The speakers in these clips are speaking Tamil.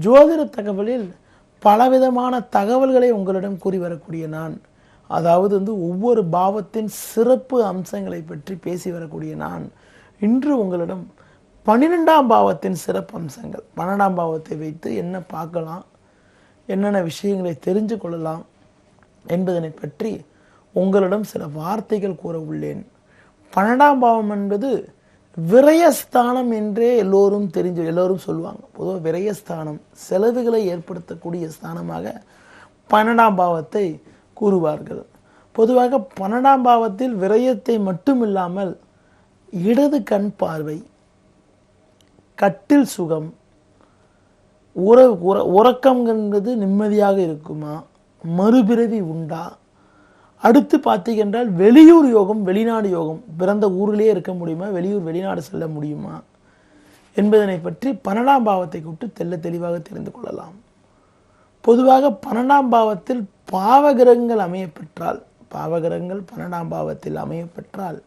ஜோதிட தகவலில் பலவிதமான தகவல்களை உங்களிடம் கூறி வரக்கூடிய நான், அதாவது ஒவ்வொரு பாவத்தின் சிறப்பு அம்சங்களை பற்றி பேசி வரக்கூடிய நான் இன்று உங்களிடம் 12ஆம் பாவத்தின் சிறப்பு அம்சங்கள், 12ஆம் பாவத்தை வைத்து என்ன பார்க்கலாம், என்னென்ன விஷயங்களை தெரிஞ்சு கொள்ளலாம் என்பதனை பற்றி உங்களிடம் சில வார்த்தைகள் கூற உள்ளேன். 12ஆம் பாவம் என்பது விரயஸ்தானம் என்றே எல்லோரும் சொல்லுவாங்க. பொதுவாக விரயஸ்தானம் செலவுகளை ஏற்படுத்தக்கூடிய ஸ்தானமாக 12ஆம் பாவத்தை கூறுவார்கள். பொதுவாக 12ஆம் பாவத்தில் விரயத்தை மட்டுமில்லாமல் இடது கண் பார்வை, கட்டில் சுகம், உறக்கம் என்பது நிம்மதியாக இருக்குமா, மறுபிறவி உண்டா, அடுத்து பார்த்தீங்கன்றால் வெளியூர் யோகம், வெளிநாடு யோகம், பிறந்த ஊரிலேயே இருக்க முடியுமா, வெளிநாடு செல்ல முடியுமா என்பதனை பற்றி 12ஆம் பாவத்தை கூப்பிட்டு தெளிவாக தெரிந்து கொள்ளலாம். பொதுவாக 12ஆம் பாவத்தில் பாவகிரகங்கள் அமையப்பெற்றால், பாவகிரகங்கள் 12ஆம் பாவத்தில் அமையப்பெற்றால்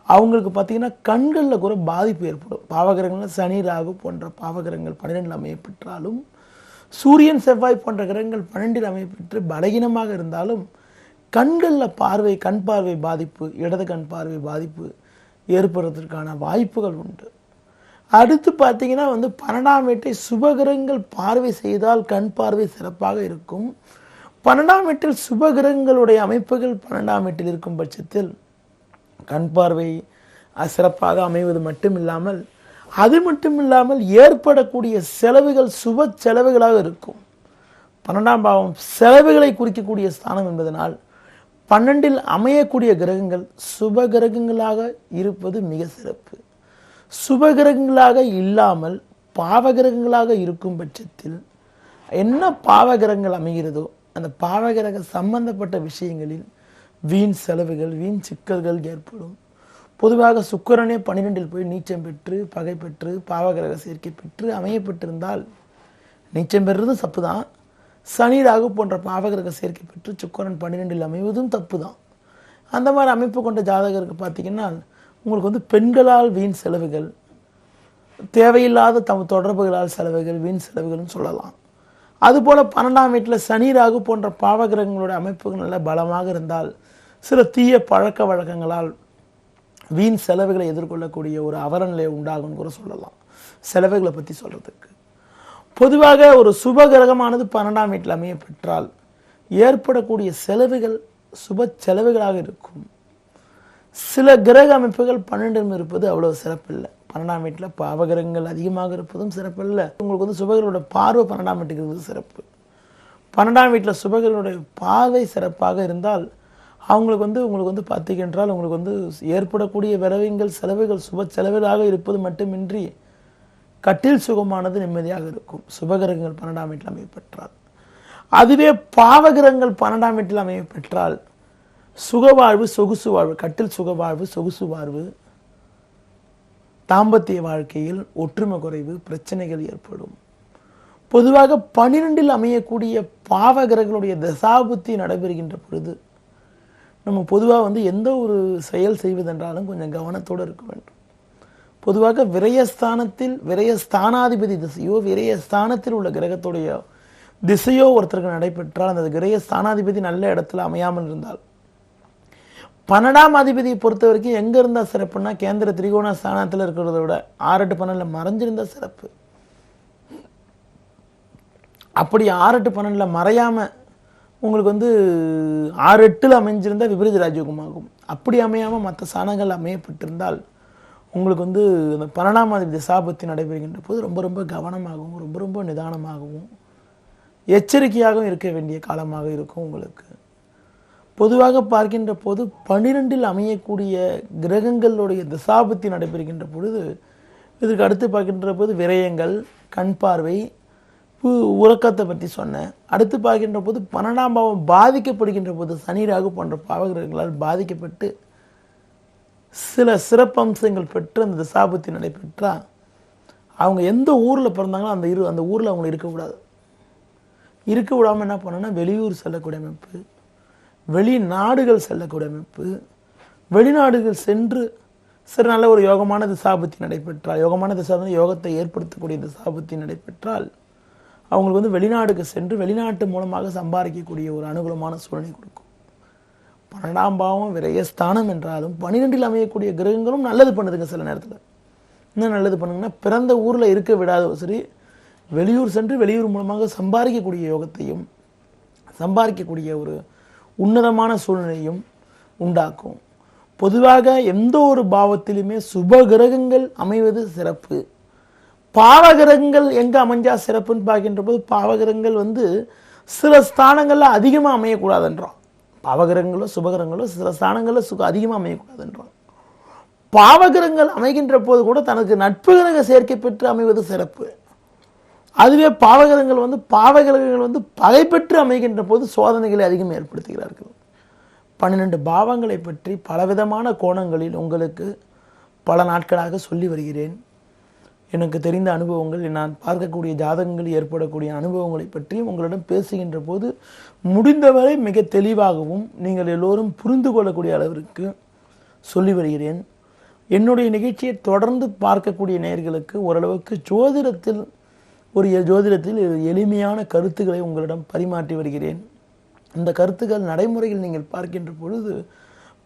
அவங்களுக்கு பார்த்தீங்கன்னா கண்களில் கூட பாதிப்பு ஏற்படும். பாவகிரகங்கள் சனி, ராகு போன்ற பாவகிரகங்கள் 12 அமையப்பெற்றாலும், சூரியன், செவ்வாய் போன்ற கிரகங்கள் 12 அமையப்பெற்று பலகீனமாக இருந்தாலும் கண்களில் கண் பார்வை பாதிப்பு, இடது கண் பார்வை பாதிப்பு ஏற்படுவதற்கான வாய்ப்புகள் உண்டு. அடுத்து பார்த்தீங்கன்னா 12ஆம் வீட்டை சுபகிரகங்கள் பார்வை செய்தால் கண் பார்வை சிறப்பாக இருக்கும். 12ஆம் வீட்டில் சுபகிரகங்களுடைய அமைப்புகள் 12ஆம் வீட்டில் இருக்கும் பட்சத்தில் கண் பார்வை சிறப்பாக அமைவது மட்டுமில்லாமல், அது மட்டுமில்லாமல் ஏற்படக்கூடிய செலவுகள் சுப செலவுகளாக இருக்கும். 12ஆம் பாவம் செலவுகளை குறிக்கக்கூடிய ஸ்தானம் என்பதனால் 12இல் அமையக்கூடிய கிரகங்கள் சுப கிரகங்களாக இருப்பது மிக சிறப்பு. சுப கிரகங்களாக இல்லாமல் பாவகிரகங்களாக இருக்கும் பட்சத்தில் என்ன பாவகிரகங்கள் அமைகிறதோ அந்த பாவகிரக சம்பந்தப்பட்ட விஷயங்களில் வீண் செலவுகள், வீண் சிக்கல்கள் ஏற்படும். பொதுவாக சுக்கிரனே 12இல் போய் நீச்சம் பெற்று, பகை பெற்று, பாவகிரக சேர்க்கை பெற்று அமையப்பட்டிருந்தால் நீச்சம் பெறுறது தப்பு தான். சனி, ராகு போன்ற பாவகிரக சேர்க்கை பெற்று சுக்கிரன் 12இல் அமைவதும் தப்பு தான். அந்த மாதிரி அமைப்பு கொண்ட ஜாதகருக்கு பார்த்தீங்கன்னா உங்களுக்கு பெண்களால் வீண் செலவுகள், தேவையில்லாத தொடர்புகளால் செலவுகள், வீண் செலவுகள்னு சொல்லலாம். அதுபோல் 12ஆம் வீட்டில் சனி, ராகு போன்ற பாவகிரகங்களோட அமைப்புகள் நல்ல பலமாக இருந்தால் சில தீய பழக்க வழக்கங்களால் வீண் செலவுகளை எதிர்கொள்ளக்கூடிய ஒரு அவலநிலை உண்டாகும் கூட சொல்லலாம். செலவுகளை பற்றி சொல்கிறதுக்கு பொதுவாக ஒரு சுப கிரகமானது 12ஆம் வீட்டில் அமைய பெற்றால் ஏற்படக்கூடிய செலவுகள் சுப செலவுகளாக இருக்கும். சில கிரக அமைப்புகள் 12 இருப்பது அவ்வளவு சிறப்பில்லை. 12ஆம் வீட்டில் பாவகிரகங்கள் அதிகமாக இருப்பதும் சிறப்பில்லை. உங்களுக்கு சுபகிரகங்களோட பார்வை 12ஆம் வீட்டுக்கு இருக்கிறது சிறப்பு. 12ஆம் வீட்டில் சுபகிரகங்களுடைய பார்வை சிறப்பாக இருந்தால் உங்களுக்கு பார்த்தீங்கன்றால் உங்களுக்கு ஏற்படக்கூடிய விரயங்கள், செலவுகள் சுப செலவுகளாக இருப்பது மட்டுமின்றி கட்டில் சுகமானது நிம்மதியாக இருக்கும். சுபகிரகங்கள் 12ஆம் வீட்டில் அமைய பெற்றால். அதுவே பாவகிரகங்கள் 12ஆம் வீட்டில் அமைய பெற்றால் சுகவாழ்வு, சொகுசு வாழ்வு, கட்டில் சுகவாழ்வு, சொகுசு வாழ்வு, தாம்பத்திய வாழ்க்கையில் ஒற்றுமை குறைவு, பிரச்சனைகள் ஏற்படும். பொதுவாக 12இல் அமையக்கூடிய பாவகிரகங்களுடைய தசாபுத்தி நடைபெறுகின்ற பொழுது நம்ம பொதுவாக எந்த ஒரு செயல் செய்வதென்றாலும் கொஞ்சம் கவனத்தோடு இருக்க வேண்டும். பொதுவாக விரயஸ்தானாதிபதி திசையோ, விரயஸ்தானத்தில் உள்ள கிரகத்துடைய திசையோ ஒருத்தருக்கு நடைபெற்றால் அந்த விரயஸ்தானாதிபதி நல்ல இடத்துல அமையாமல் இருந்தால், 12ஆம் அதிபதியை பொறுத்த வரைக்கும் எங்கே இருந்தால் சிறப்புன்னா கேந்திர திரிகோண ஸ்தானத்தில் இருக்கிறத விட 6-8-12 மறைஞ்சிருந்தால் சிறப்பு. அப்படி 6-8-12 மறையாமல் உங்களுக்கு 6-8 அமைஞ்சிருந்தால் விபரீத ராஜயோகமாகும். அப்படி அமையாமல் மற்ற ஸ்தானங்கள் அமையப்பட்டிருந்தால் உங்களுக்கு அந்த 12ஆம் அதிபதி தசாபுத்தி நடைபெறுகின்ற போது ரொம்ப ரொம்ப கவனமாகவும், ரொம்ப ரொம்ப நிதானமாகவும், எச்சரிக்கையாகவும் இருக்க வேண்டிய காலமாக இருக்கும் உங்களுக்கு. பொதுவாக பார்க்கின்ற போது 12இல் அமையக்கூடிய கிரகங்களுடைய தசாபுத்தி நடைபெறுகின்ற பொழுது இதுக்கு அடுத்து பார்க்கின்ற போது விரயங்கள், கண் பார்வை, உறக்கத்தை பற்றி சொன்னேன். அடுத்து பார்க்கின்ற போது 12ஆம் பாவம் பாதிக்கப்படுகின்ற போது சனி, ராகு போன்ற பாவகிரகங்களால் பாதிக்கப்பட்டு சில சிறப்பம்சங்கள் பெற்று அந்த தசாபுத்தி நடைபெற்றால் அவங்க எந்த ஊரில் பிறந்தாங்களோ அந்த ஊரில் அவங்களை இருக்க விடாமல் என்ன பண்ணணும்னா வெளியூர் செல்லக்கூடிய அமைப்பு, வெளிநாடுகள் செல்லக்கூடிய அமைப்பு, வெளிநாடுகள் சென்று சரி நல்ல ஒரு யோகமான திசாபுத்தி நடைபெற்றால், யோகமான திசாபுத்தி யோகத்தை ஏற்படுத்தக்கூடிய திசாபுத்தி நடைபெற்றால் அவங்களுக்கு வந்து வெளிநாடுக்கு சென்று வெளிநாட்டு மூலமாக சம்பாதிக்கக்கூடிய ஒரு அனுகூலமான சூழ்நிலை கொடுக்கும். 12ஆம் பாவம் விரயஸ்தானம் என்றாலும் 12இல் அமையக்கூடிய கிரகங்களும் நல்லது பண்ணுதுங்க. சில நேரத்தில் என்ன நல்லது பண்ணுங்கன்னா, பிறந்த ஊரில் இருக்க விடாத சரி வெளியூர் சென்று வெளியூர் மூலமாக சம்பாதிக்கக்கூடிய யோகத்தையும் சம்பாதிக்கக்கூடிய ஒரு உன்னதமான சூழ்நிலையும் உண்டாக்கும். பொதுவாக எந்த ஒரு பாவத்திலுமே சுப கிரகங்கள் அமைவது சிறப்பு. பாவகிரகங்கள் எங்கே அமைஞ்சா சிறப்புன்னு பார்க்கின்ற போது பாவகிரகங்கள் வந்து சில ஸ்தானங்களில் அதிகமாக அமையக்கூடாதுன்றான். பாவகிரகங்களோ சுபகிரகங்களோ சில ஸ்தானங்களில் அதிகமாக அமையக்கூடாதுன்றான். பாவகிரகங்கள் அமைகின்ற போது கூட தனக்கு நட்பு கிரக சேர்க்கை பெற்று அமைவது சிறப்பு. அதுவே பாவகிரகங்கள் வந்து பகை பெற்று அமைகின்ற போது சோதனைகளை அதிகம் ஏற்படுத்துகிறார்கள். 12 பாவங்களை பற்றி பலவிதமான கோணங்களில் உங்களுக்கு பல நாட்களாக சொல்லி வருகிறேன். எனக்கு தெரிந்த அனுபவங்கள், நான் பார்க்கக்கூடிய ஜாதகங்கள் ஏற்படக்கூடிய அனுபவங்களை பற்றியும் உங்களிடம் பேசுகின்ற போது முடிந்தவரை மிக தெளிவாகவும் நீங்கள் எல்லோரும் புரிந்து கொள்ளக்கூடிய அளவிற்கு சொல்லி வருகிறேன். என்னுடைய நிகழ்ச்சியை தொடர்ந்து பார்க்கக்கூடிய நேயர்களுக்கு ஓரளவுக்கு ஜோதிடத்தில் எளிமையான கருத்துக்களை உங்களிடம் பரிமாற்றி வருகிறேன். இந்த கருத்துக்கள் நடைமுறையில் நீங்கள் பார்க்கின்ற பொழுது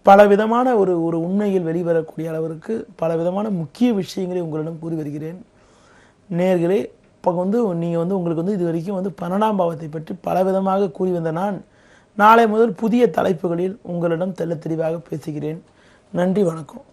பலவிதமான ஒரு உண்மையில் வெளிவரக்கூடிய அளவிற்கு பலவிதமான முக்கிய விஷயங்களை உங்களிடம் கூறி வருகிறேன். நேயர்களே, இப்போ நீங்கள் உங்களுக்கு இது வரைக்கும் 12ஆம் பாவத்தை பற்றி பலவிதமாக கூறி வந்த நான் நாளை முதல் புதிய தலைப்புகளில் உங்களிடம் தெள்ள தெளிவாக பேசுகிறேன். நன்றி, வணக்கம்.